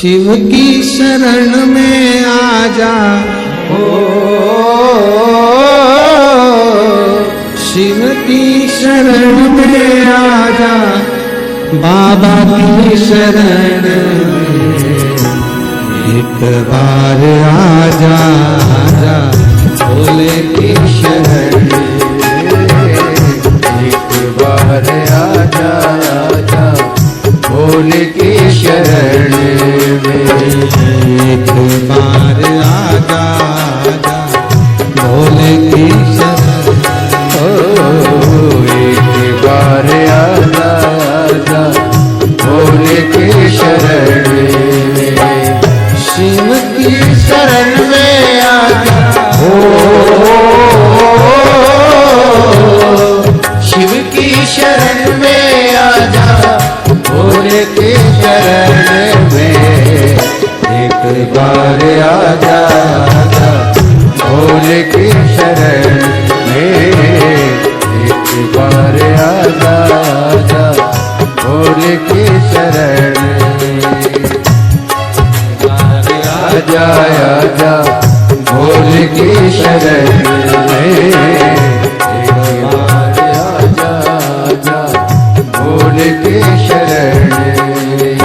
शिव की शरण में आ जा, शिव की शरण में आ जा, बाबा की शरण में एक बार आ जा, आजा भोले की शरण में एक बार आजा आजा भोले की शरण में एक बार आजा, आजा भोले की शरण में एक बार आजा आजा भोले की शरण में शिव की शरण में आजा, शिव की शरण में आजा भोले की शरण में एक बार आजा आजा भोले की शरण में एक बार आजा आजा भोले की शरण में आजा आजा भोले की शरण में एक बार आजा आजा भोले की शरण में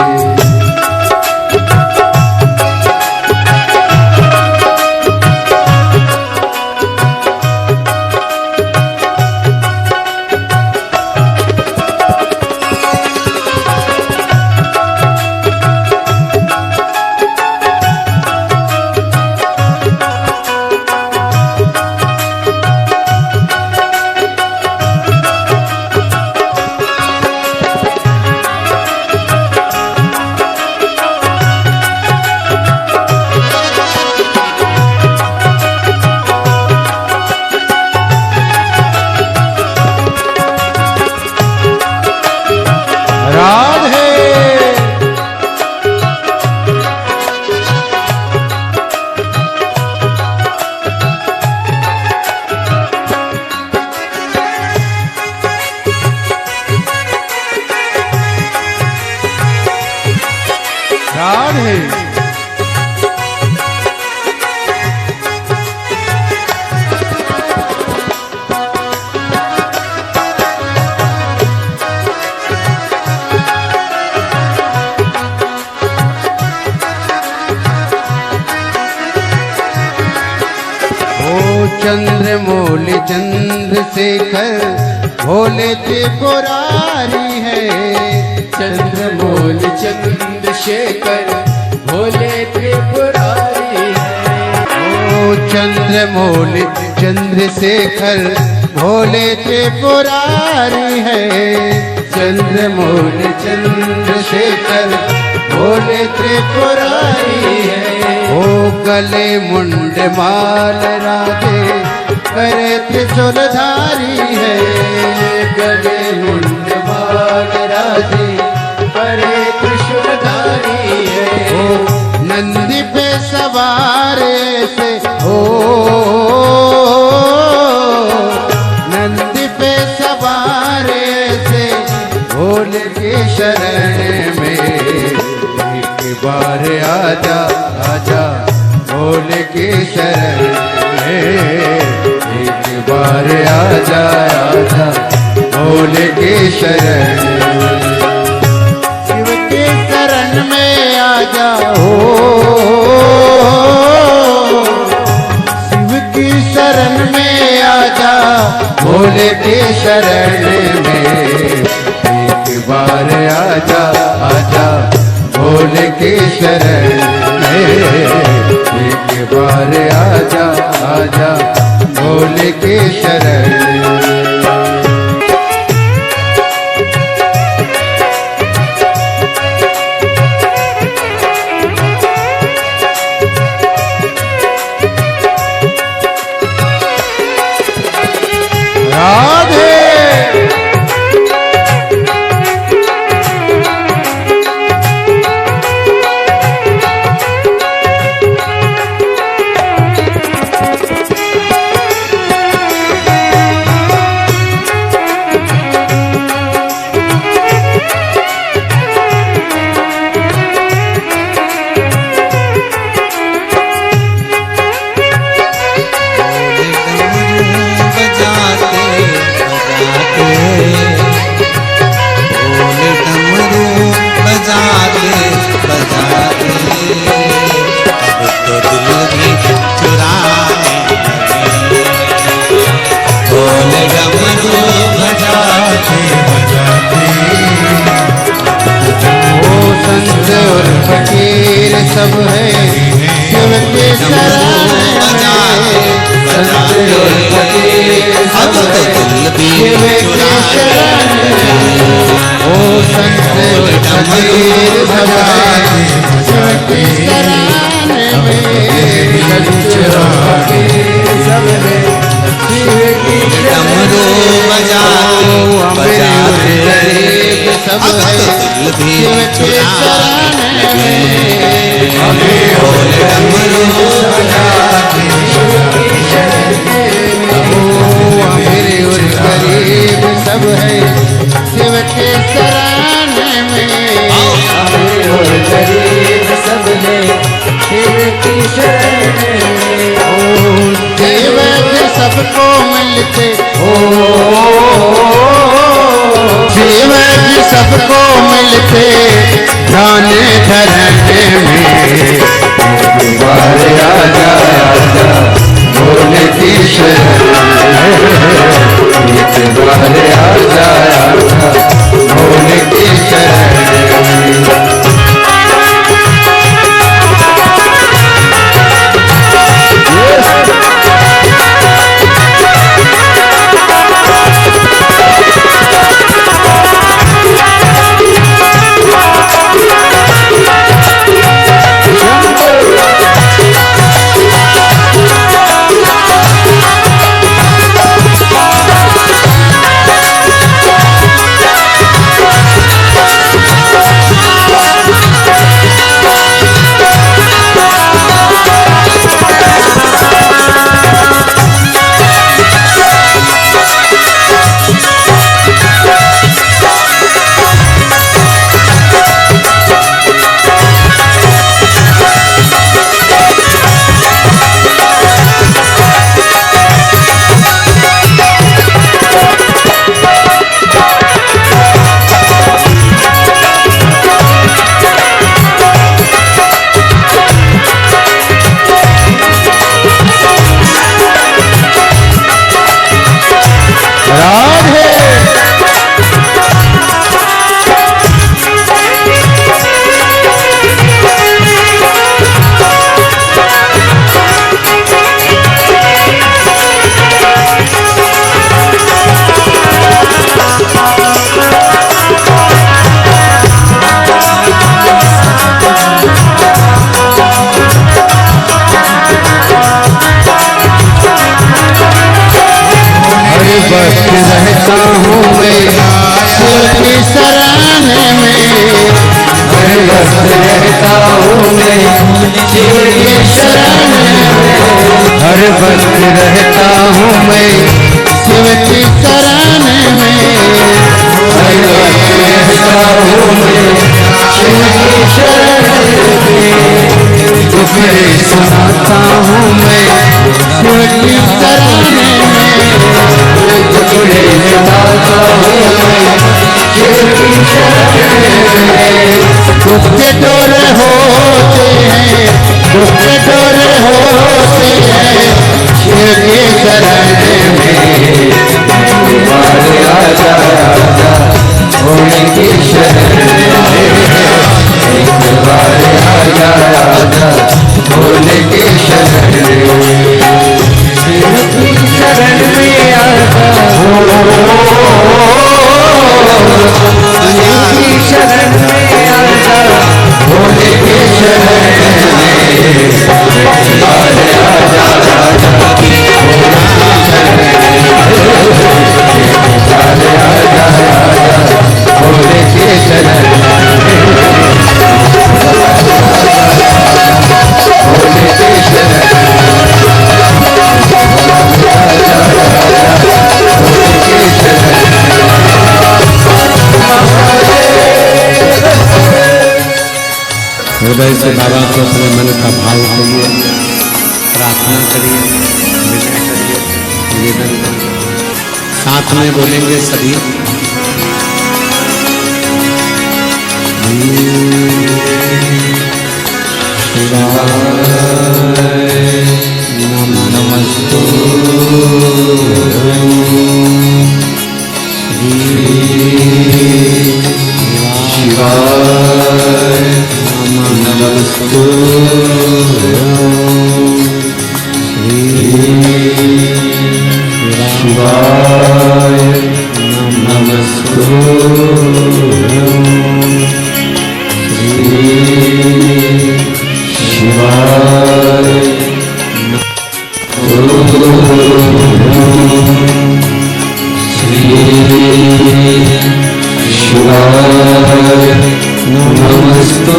राधे चंद्रमौली चंद्रशेखर भोले त्रिपुरारी है चंद्रमौली चंद्रशेखर भोले त्रिपुरारी है ओ चंद्रमौली चंद्रशेखर भोले त्रिपुरारी है चंद्रमौली चंद्रशेखर भोले त्रिपुरारी है ओ गले मुंड माल राधे करे त्रिशूलधारी है गले मुंड माल राधे करे त्रिशूलधारी है ओ नंदी पे सवार ऐसे ओ नंदी पे सवार ऐसे भोले की शरण में एक बार आजा आजा भोले की शरण में एक बार आजा आजा भोले की शरण शिव की शरण में आजा शिव की शरण में आजा भोले की शरण में एक बार आजा आजा भोले की शरण में एक बार आजा आजा भोले की शरण राधे फकीर सब है शिव के शरण में। संत और फकीर सब है शिव के शरण में। ओ संत और फकीर सब है शिव के शरण में। संत और फकीर सब है शिव की डमरू बजाओ बजाते गरीब सब है शिव के शरण में। डमरू बजाते अमीर और गरीब सब है शिव के शरण में। अमीर और गरीब सब है शिव की शरण में। ओ देव सबको मिलते शिव जी सबको मिलते ध्यान धरने में। बार आजा भोले की शरण में। बार आजा भोले की शरण में। रहता हूँ मैं शिव की शरण में। हर वक्त रहता हूँ मैं शिव की शरण में। हर वक्त रहता हूँ मैं शिव की शरण में। हर वक्त रहता हूँ मैं शिव की शरण में। दुखड़े सुनाता हूँ मैं शिव की शरण में। टुकड़े सुनाता हूँ मैं शिव की शरण में। दुख के डोरे होते हैं, दुख के डोरे होते हैं शिव की शरण में। आजा आजा भोले की शरण में। एक बार आजा आजा भोले की शरण में। शिव की शरण में आजा शिव की शरण में आजा भोले की शरण में। आजा आजा आजा भोले की शरण हृदय से बाबा को अपने मन का भाव करिए, प्रार्थना करिए, विनय करिए, निवेदन करिए। साथ में बोलेंगे सभी। नमस्तु शिवाय नमस्तु शिवाय नमस्तु शिवाय शिवाय नमस्तु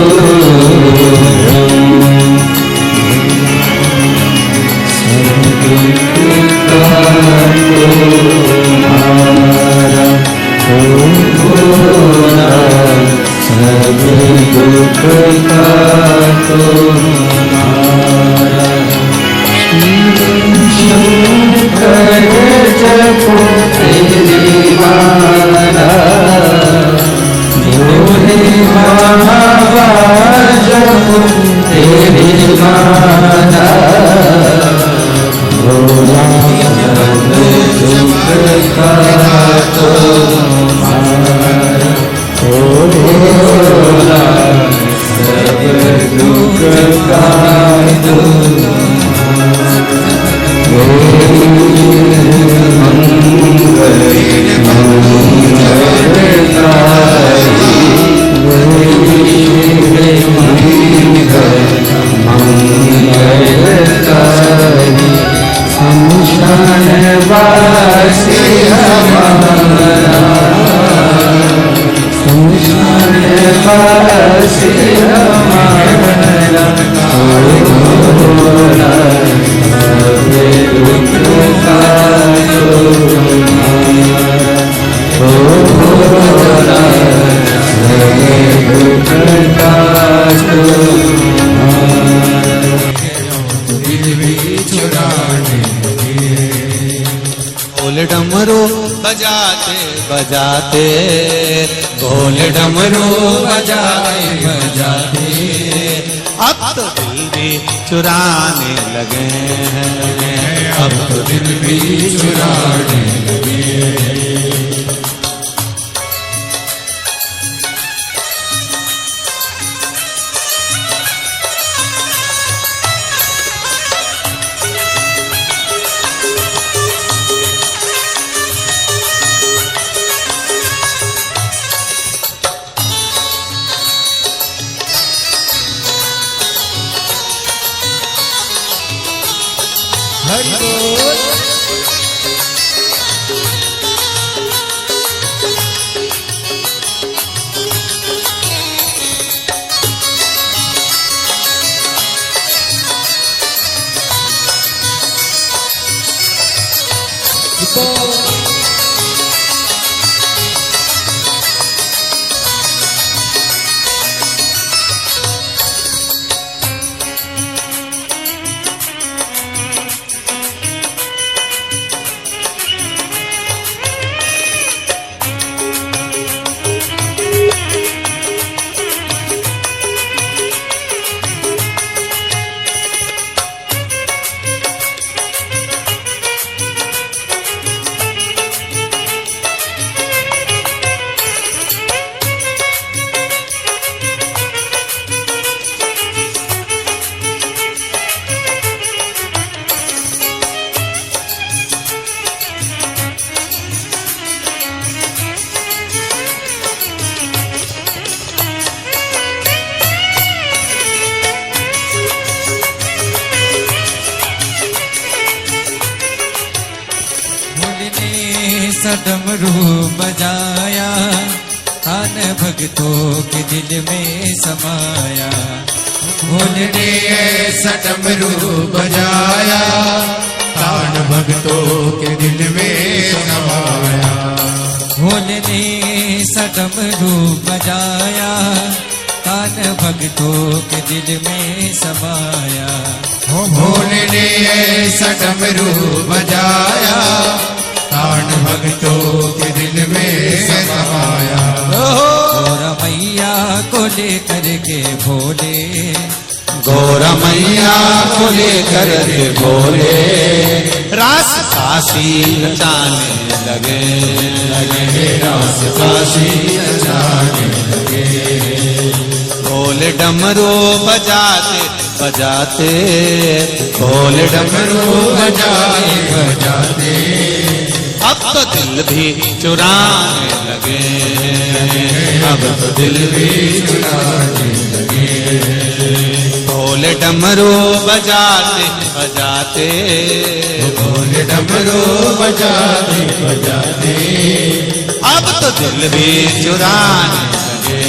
डमरू बजाते बजाते ढोल डमरू बजाते बजाते अब तो दिल भी चुराने लगे हैं, अब तो दिल भी चुराने लगे हैं। हरि बोल। डमरू बजाया कान भक्तों के दिल में समाया। भोले ने ऐसा डमरू बजाया कान भक्तों के दिल में समाया। भोले ने ऐसा डमरू बजाया कान भक्तों के दिल में समाया। भोले ने ऐसा डमरू बजाया कान भक्तों के दिल में समाया। गौरा मैया को लेकर के भोले, गौरा मैया को लेकर के भोले रास काशी नचाने लगे, रास काशी नचाने लगे। भोले डमरू बजाते बजाते, भोले डमरू बजाते बजाते, अब तो दिल भी चुराने लगे, अब तो दिल भी चुराने लगे। भोले डमरू बजाते बजाते, भोले डमरू बजाते बजाते, अब तो दिल भी चुराने लगे,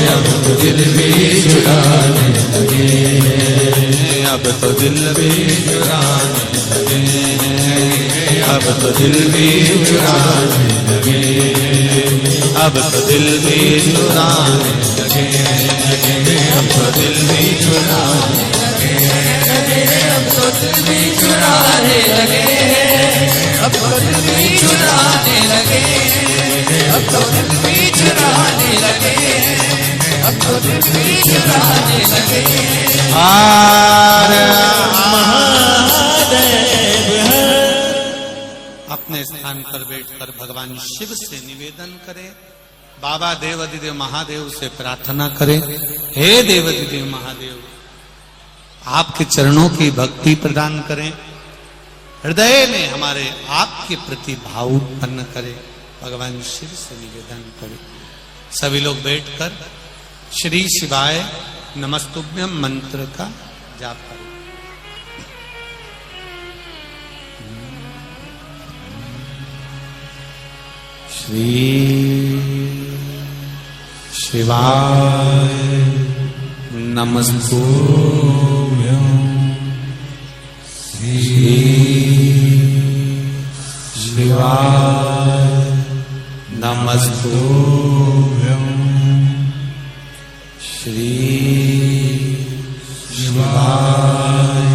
अब तो दिल भी चुराने लगे, अब तो दिल भी चुराने लगे, अब तो दिल भी चुराने लगे, अब तो दिल भी चुराने लगे, अब तो दिल भी चुराने लगे, अब तो दिल भी चुराने लगे, अब तो दिल भी चुराने लगे, अब तो दिल भी चुराने लगे, अब तो दिल भी चुराने लगे। हर महादेव। अपने स्थान पर बैठकर भगवान शिव से निवेदन करें, बाबा देवाधिदेव महादेव से प्रार्थना करें, हे देवाधिदेव महादेव आपके चरणों की भक्ति प्रदान करें, हृदय में हमारे आपके प्रति भाव उत्पन्न करें, भगवान शिव से निवेदन करें। सभी लोग बैठकर श्री शिवाय नमस्तुभ्यम मंत्र का जाप करें। श्री शिवाय नमस्तुभ्यम, श्री शिवाय नमस्तुभ्यम, श्री शिवाय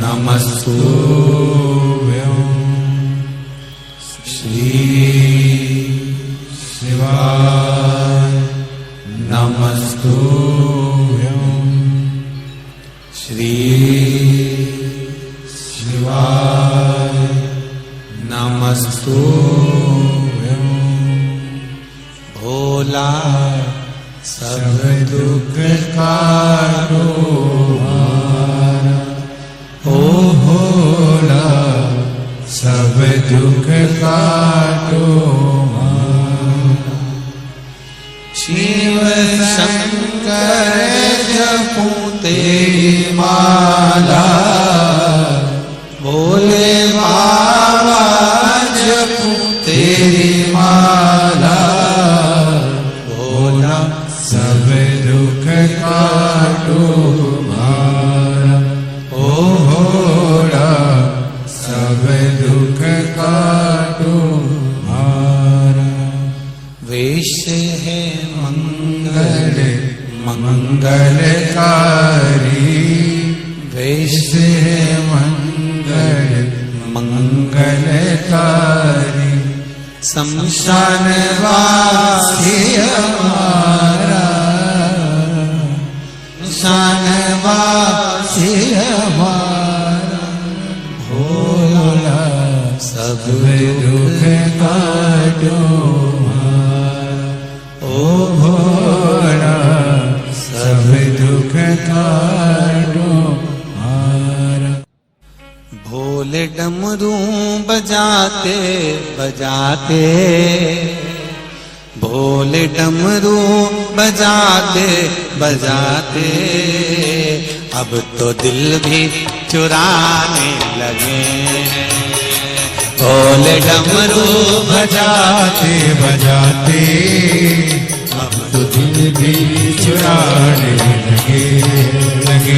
नमस्तुभ्यम, श्री शिवाय नमस्तुभ्यम, श्री शिवाय नमस्तुभ्यम। भोला सब दुख काटो हमारा, ओ भोला सब दुख काटो हमारा। शिव शंकर जपूं तेरी माला, भोले बाबा जपूं तेरी माला, भोला सब दुख काटो हमारा, ओ भोला सब दुख काटो हमारा। वेश है मंगल मंगलकारी, वेश है मंगल मंगलकारी। शमशान वासी हमारा, शमशान वासी हमारा, भोला सब दुख काटो हमारा, ओ भोला सब दुख काटो हमारा। भोले डमरू बजाते बजाते, भोले डमरू बजाते बजाते, अब तो दिल भी चुराने लगे। भोले डमरू बजाते बजाते, अब तो दिल भी चुराने लगे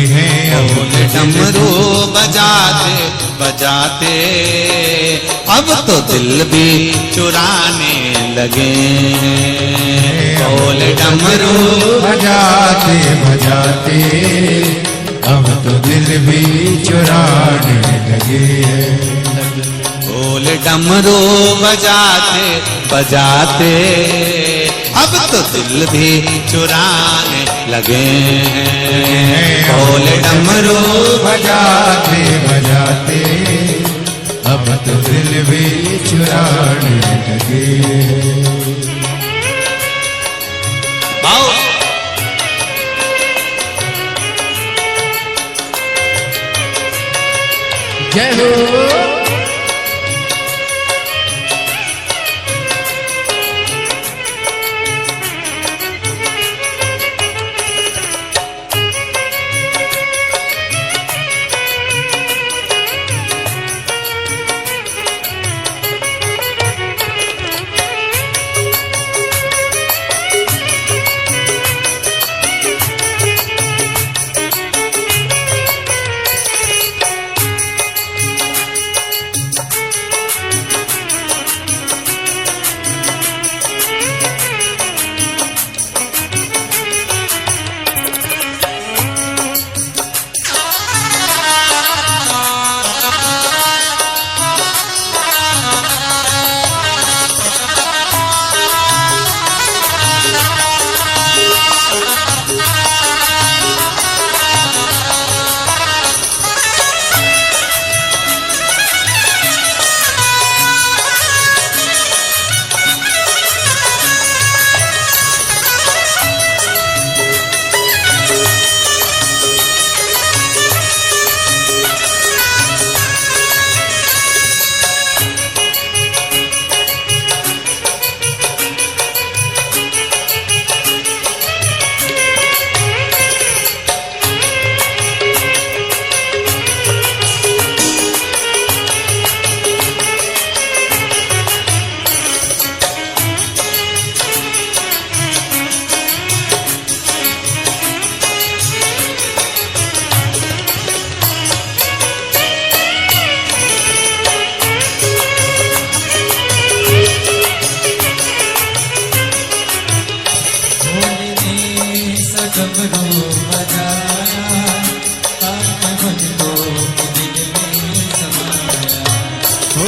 हैं। भोले डमरू बजाते बजाते, अब तो दिल भी चुराने लगे। भोले डमरू बजाते बजाते, अब तो दिल भी चुराने लगे। भोले डमरू बजाते बजाते, अब तो दिल भी चुराने लगे। भोले डमरू बजाते बजाते, अब तो दिल भी चुराने लगे। आओ जय हो।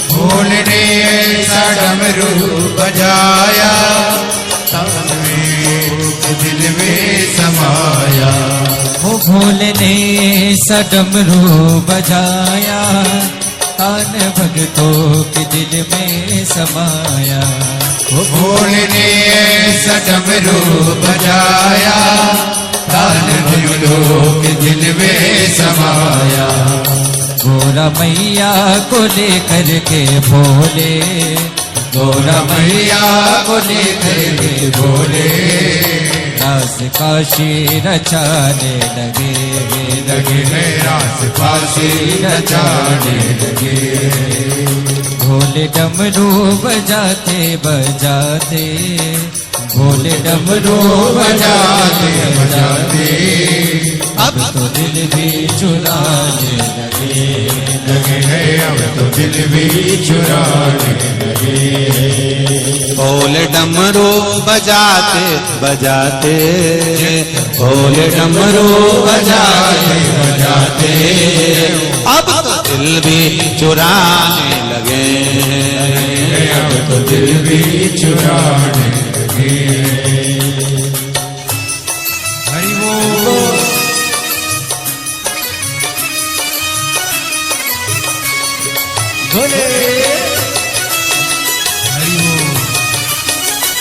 भोले ने ऐसा डमरू बजाया तन में दिल में समाया। वो भोले ने ऐसा डमरू बजाया तान भक्तों के दिल में समाया। वो भोले ने ऐसा डमरू बजाया तान भक्तों के दिल में समाया। गोरा मैया को लेकर के भोले, गोरा मैया को लेकर के भोले रास काशी रचाने लगे लगे हैं रास काशी रचाने लगे। भोले डमरू बजाते बजाते, भोले डमरू बजाते बजाते अब तो दिल भी चुराने लगे हैं, अब तो दिल भी चुराने लगे। भोले डमरू बजाते बजाते, भोले डमरू बजाते बजाते अब तो दिल भी चुराने लगे। अब तो दिल भी चुराने लगे। हरि बोल। भोले हरि बोल।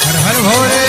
हर हर भोले।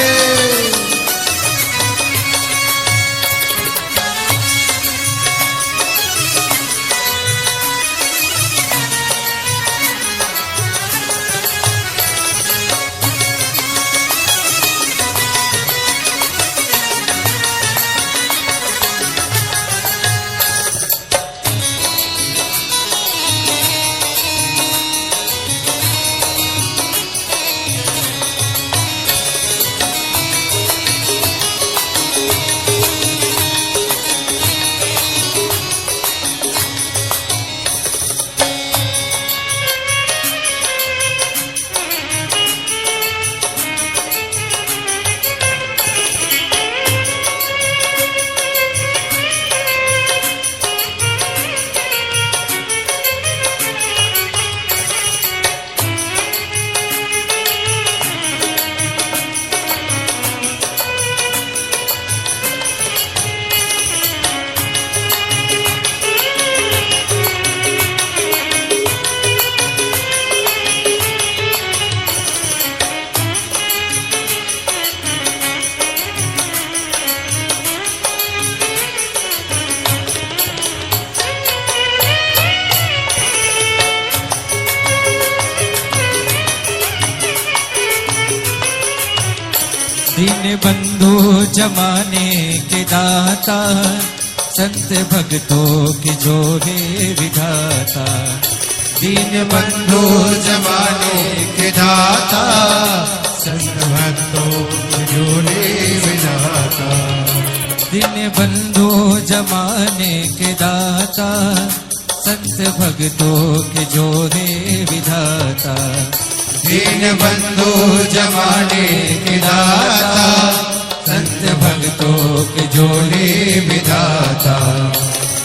दीन बंधु जमाने के दाता, संत भक्तों की जो है विधाता। दीन बंधु जमाने के दाता, संत भक्तों की जो है विधाता। दीन बंधु जमाने के दाता, संत भक्तों के जो है विधाता। दीन बंधु जमाने के दाता, संत भक्तों के जो है विधाता।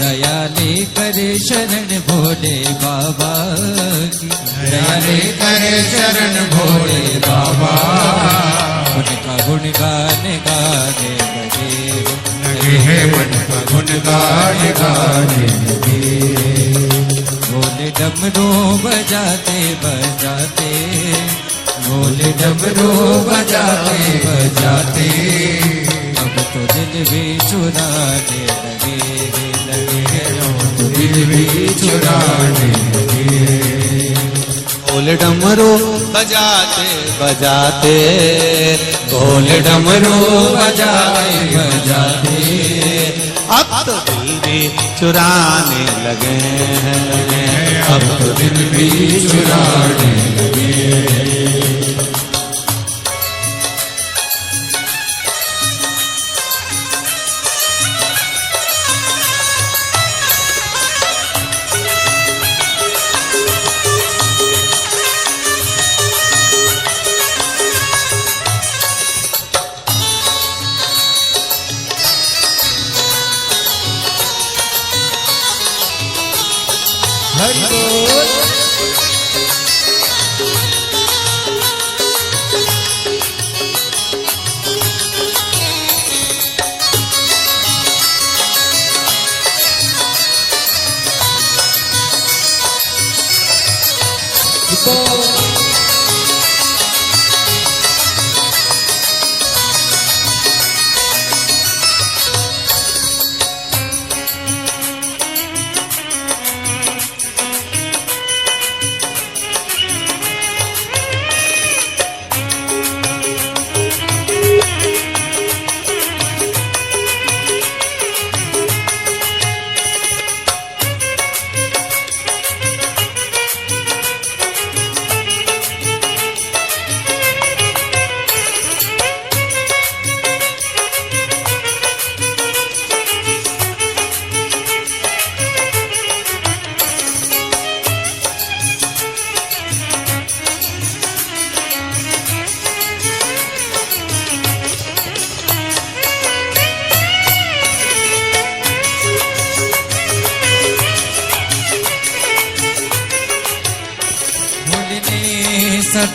दया लेकर शरण भोले बाबा की, दया लेकर शरण भोले बाबा। उनका गुणगान गाने लगे है मन का गुणगान गाने लगे। बोले डमरू बजाते बजाते, बोले डमरू बजाते बजाते, अब तो दिल भी चुराने लगे तो दिल भी चुराने लगे। बोले डमरू बजाते बजाते, बोले डमरू बजाते बजाते, अब तो दिल भी चुराने लगे हैं, अब तो दिल भी चुराने लगे। हरि बोल।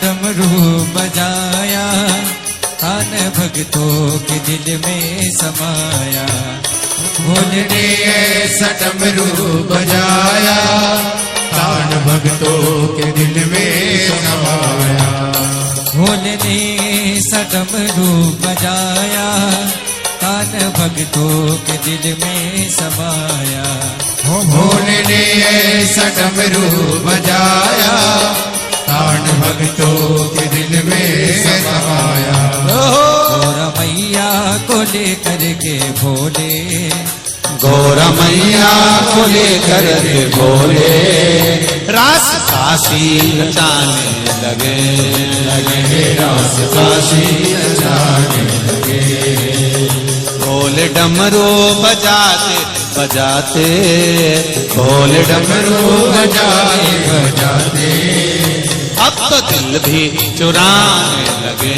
डमरू बजाया, तान भक्तों के दिल में समाया। भोले ने ऐसा डमरू बजाया, तान भक्तों के दिल में समाया। भोले ने ऐसा डमरू बजाया, तान भक्तों के दिल में समाया। भोले ने ऐसा डमरू बजाया, तान भक्तों के दिल में समाया। गौरा मैया को लेकर के भोले, गौरा मैया को लेकर के भोले, रास काशी रचाने लगे, रास काशी रचाने लगे। भोले डमरू बजाते बजाते, भोले डमरू बजाते बजाते, अब तो दिल भी चुराने लगे,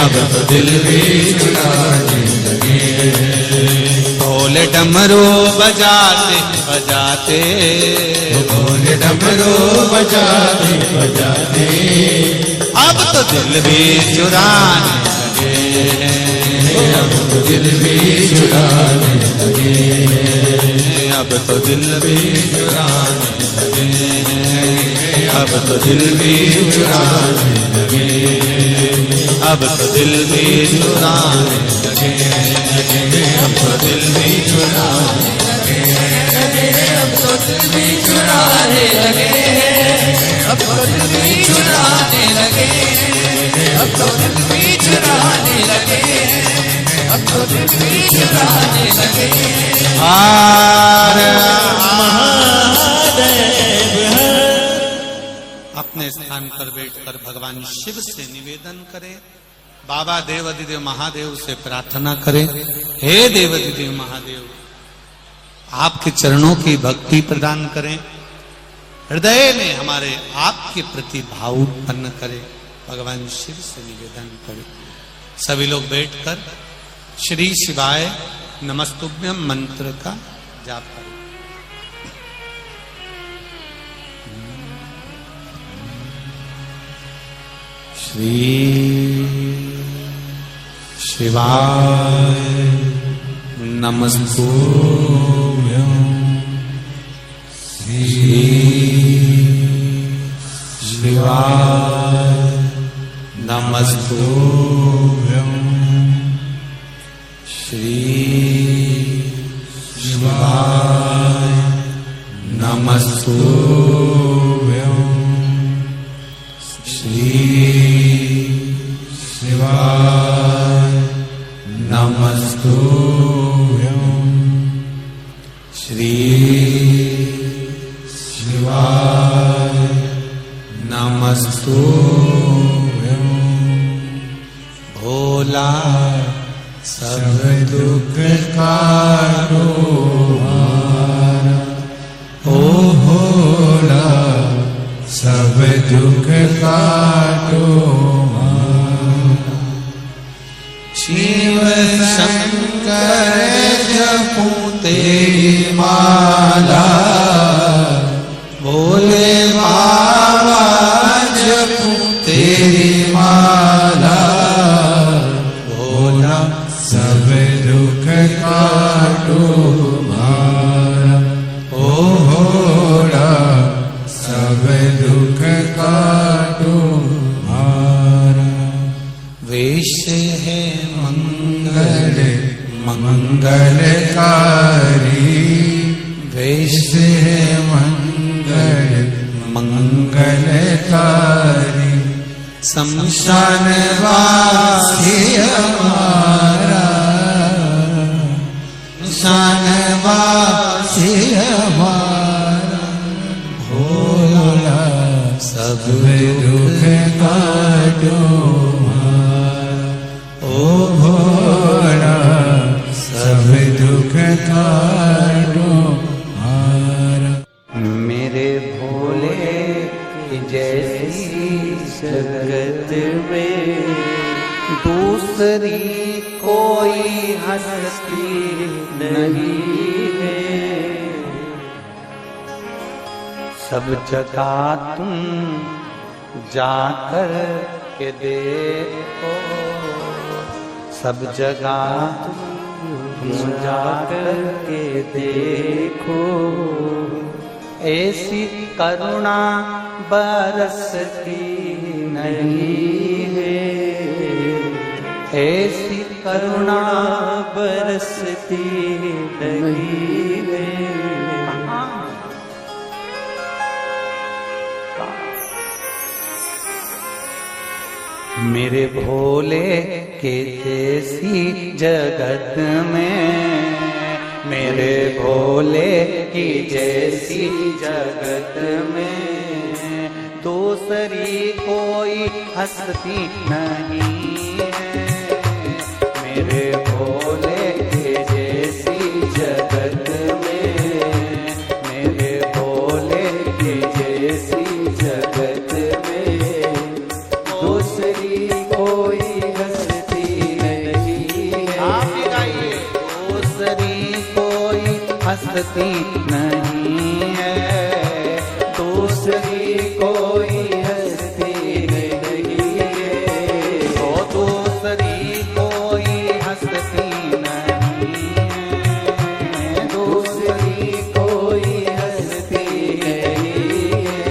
अब तो दिल भी चुराने लगे। भोले डमरू बजाते बजाते, भोले डमरू बजाते बजाते, अब तो दिल भी चुराने लगे, अब तो दिल भी चुराने लगे। अब तो दिल भी चुराने लगे, अब तो दिल भी चुराने लगे, अब तो दिल भी चुराने लगे, अब तो दिल भी चुराने लगे, अब तो दिल भी चुराने लगे, अब तो दिल भी चुराने लगे, अब तो दिल भी चुराने लगे हैं, अब तो दिल भी चुराने लगे हैं। अपने स्थान पर बैठकर भगवान शिव से निवेदन करें, बाबा देवाधिदेव महादेव से प्रार्थना करें, हे देवाधिदेव महादेव आपके चरणों की भक्ति प्रदान करें, हृदय में हमारे आपके प्रति भाव उत्पन्न करें, भगवान शिव से निवेदन करें। सभी लोग बैठकर श्री शिवाय नमस्तुभ्यम मंत्र का जाप करें। श्री शिवाय नमस्तुभ्यं, श्री शिवाय नमस्तुभ्यं, श्री शिवाय नमस्तुभ्यं, श्री शिवाय नमस्तुभ्यं, श्री शिवाय नमस्तुभ्यं। भोला सब दुख काटो हारा, ओ भोला सब दुख काटो हारा। शिव शंकर जपू तेरी माला, भोले बाबा जपू तेरी माला, भोला सब दुख काटो हारा, ओ भोला सब दुख काटो हारा। वेश है मंगल मंगलकारी, वेश है मंगल मंगलकारी। शमशान वासी हमारा, शमशान वासी हमारा, भोला सब दुख काटो हारा, ओ भोला सब दुख काटो हारा। मेरे भोले की जैसी जगत में दूसरी कोई हस्ती नहीं है। सब जगह तुम जाकर के देखो, सब जगह तुम जाकर के देखो, ऐसी करुणा बरसती नहीं है, ऐसी करुणा बरसती नहीं है। मेरे भोले के जैसी जगत में, मेरे भोले की जैसी जगत में दूसरी कोई हस्ती नहीं है। मेरे भोले के जैसी जगत में, मेरे भोले के जैसी जगत में दूसरी कोई हस्ती नहीं है। आप ही गाइए। दूसरी कोई हस्ती नहीं है, दूसरी कोई हस्ती नहीं है, तो दूसरी कोई हस्ती नहीं है, दूसरी कोई हस्ती नहीं है।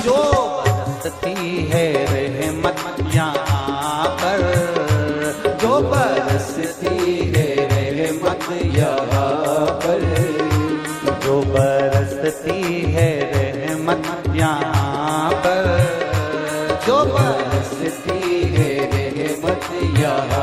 जो बरसती है रहमत यहाँ पर, जो बरसती है रहमत यहाँ पर, जो बरसती है रहमत यहाँ पर, जो बरसती है रहमत यहाँ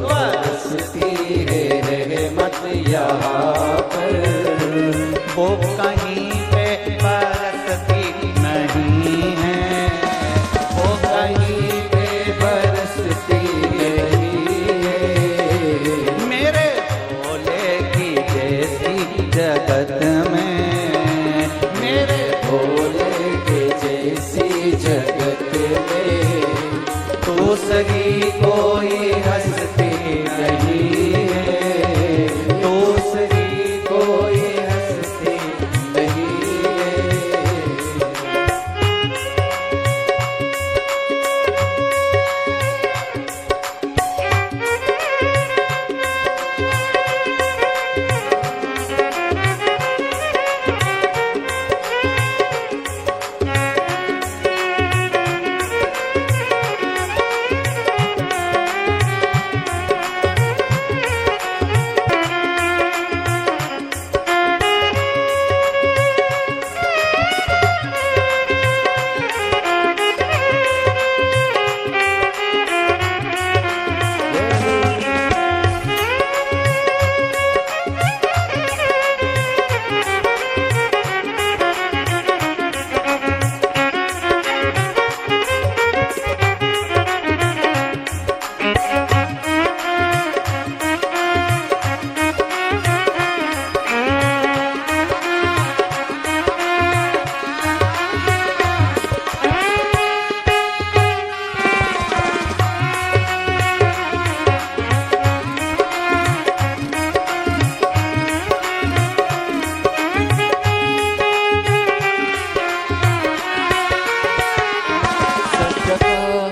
बरसती है रहमत यहाँ पर, वो कहीं पे बरसती नहीं है, वो कहीं पे बरसती नहीं है। मेरे भोले की जैसी जगत में, मेरे भोले के जैसी जगत में दूसरी कोई हंसती नहीं है, दूसरी कोई हंसती नहीं है।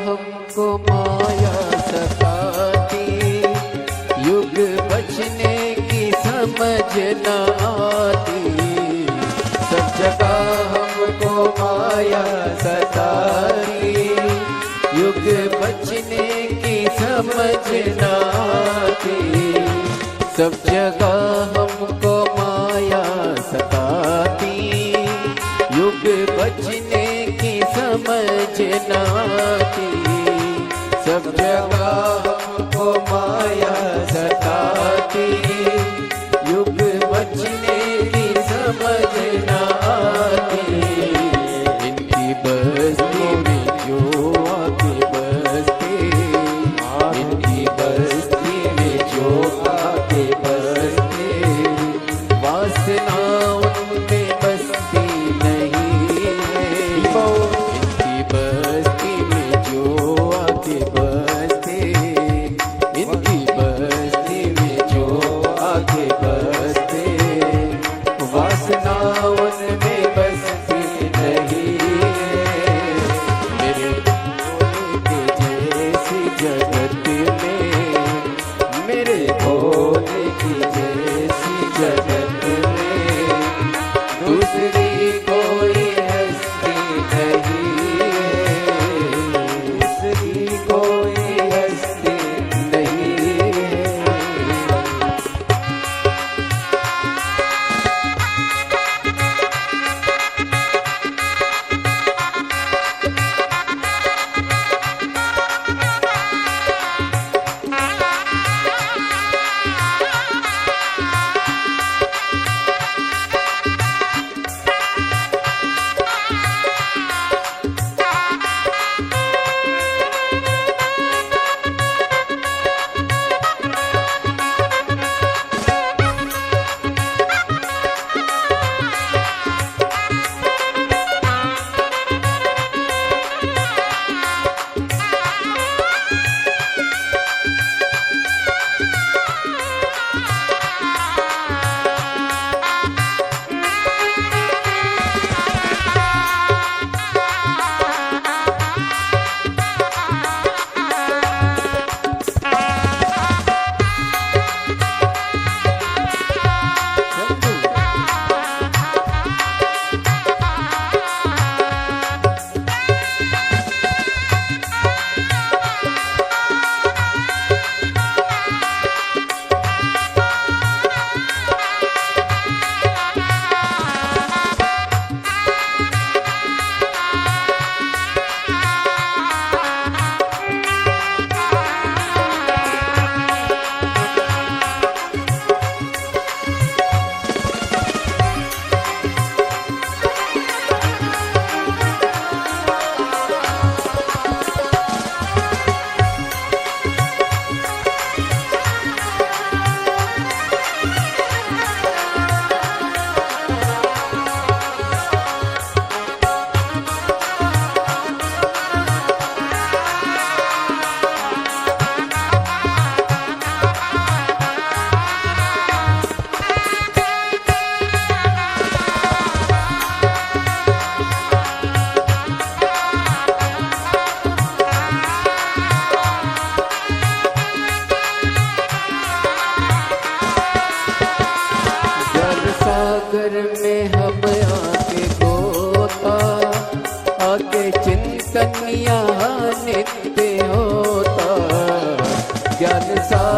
हमको माया सताती, युग बचने की समझ न आती। सब जगह हमको माया सताती, युग बचने की समझ न आती। सब जगह हमको माया सताती, युग बचने की समझ न आती। सब जगह हमको माया सताती, युग बचने की समझ न आती। इनकी बस्ती में जो आके बसते, इनकी बस्ती में जो आके बसते, वासना उनमें बसती नहीं है। इनकी बस्ती में जो आके बसते,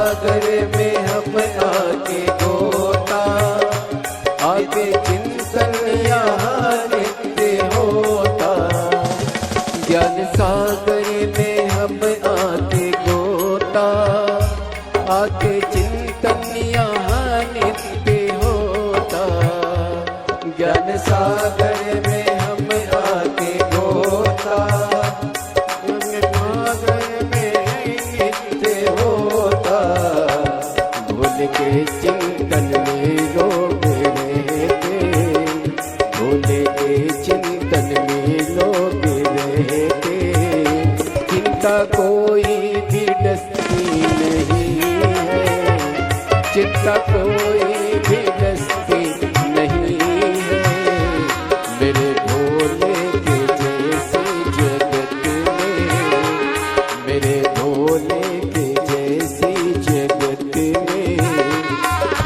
सागर में हम आके गोता, आके चिंतन यहाँ नित्य होता। ज्ञान सागर में हम आके गोता, आके चिंतन यहाँ नित्य होता। ज्ञान सागर में हम आके गोता, सागर में नित्य होता। भूल के चिंतन में लोग रहते, भूल के चिंतन में लोग रहते। चिंता कोई भी डसती नहीं है, चिंता कोई भी डसती नहीं है। मेरे भोले के जैसे जगत में, मेरे भोले के जैसी जगत में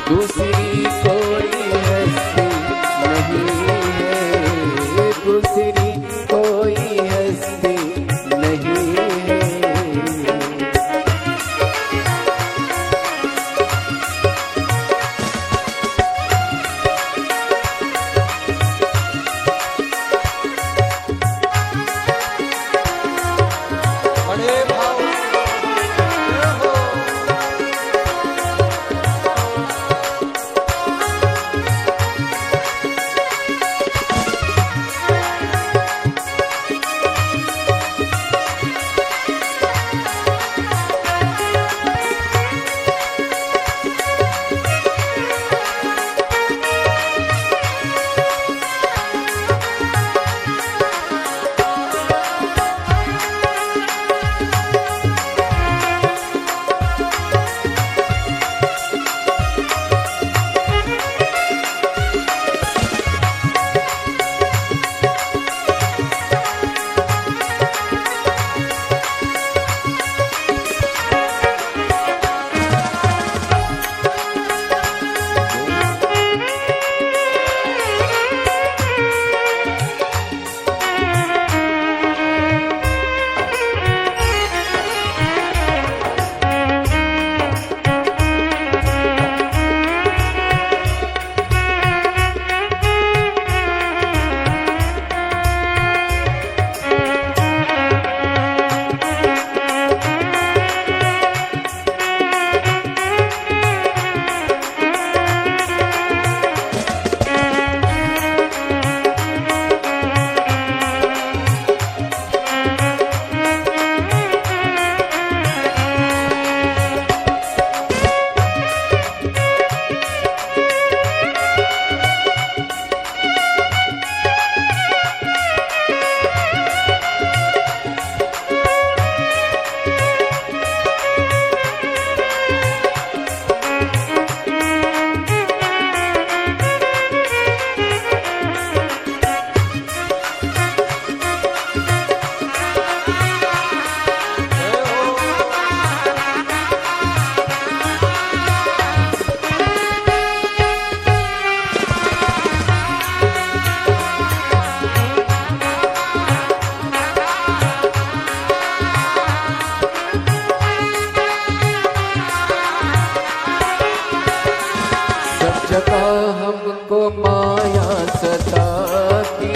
दूसरी कोई हस्ती नहीं है, दूसरी कोई हस्ती नहीं है। बड़े भाव जगह हमको माया सताती,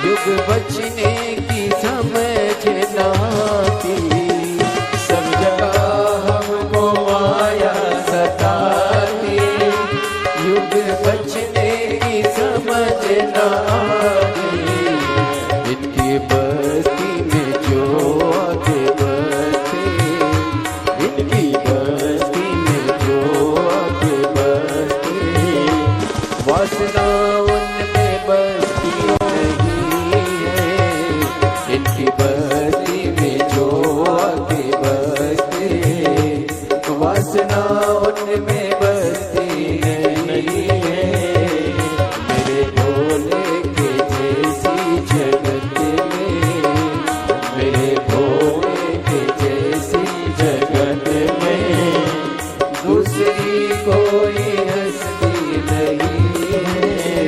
युग बचने की समझ न आती। सब जगह हमको माया सताती, युग बचने की समझ न आती। इनकी बस्ती में जो आगे बसते, इनकी बस्ती में जो आगे बसते, वासना उनमें बसती नहीं है। इनकी बस्ती में जो आगे बसते, वासना उनमें बसती नहीं है। मेरे भोले के जैसी जगत में, मेरे भोले के जैसी जगत में दूसरी कोई हस्ती नहीं है।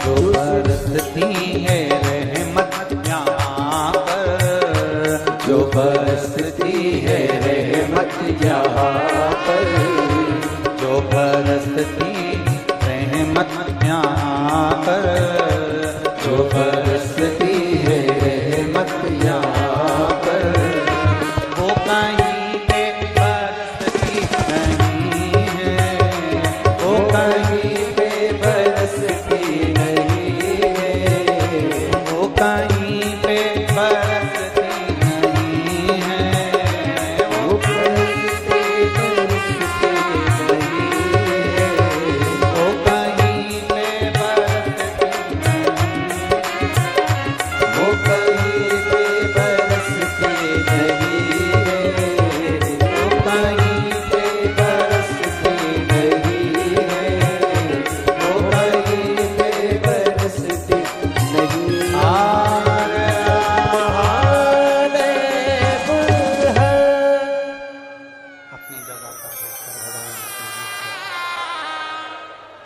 जो बरसती है रहमत यहाँ पर, जो बरसती है रहमत यहाँ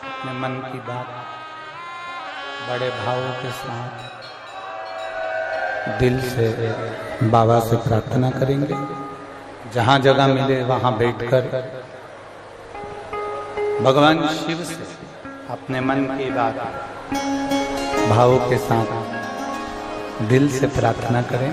अपने मन की बात बड़े भावों के साथ दिल से बाबा से प्रार्थना करेंगे। जहां जगह मिले वहां बैठकर भगवान शिव से अपने मन की बात भावों के साथ दिल से प्रार्थना करें।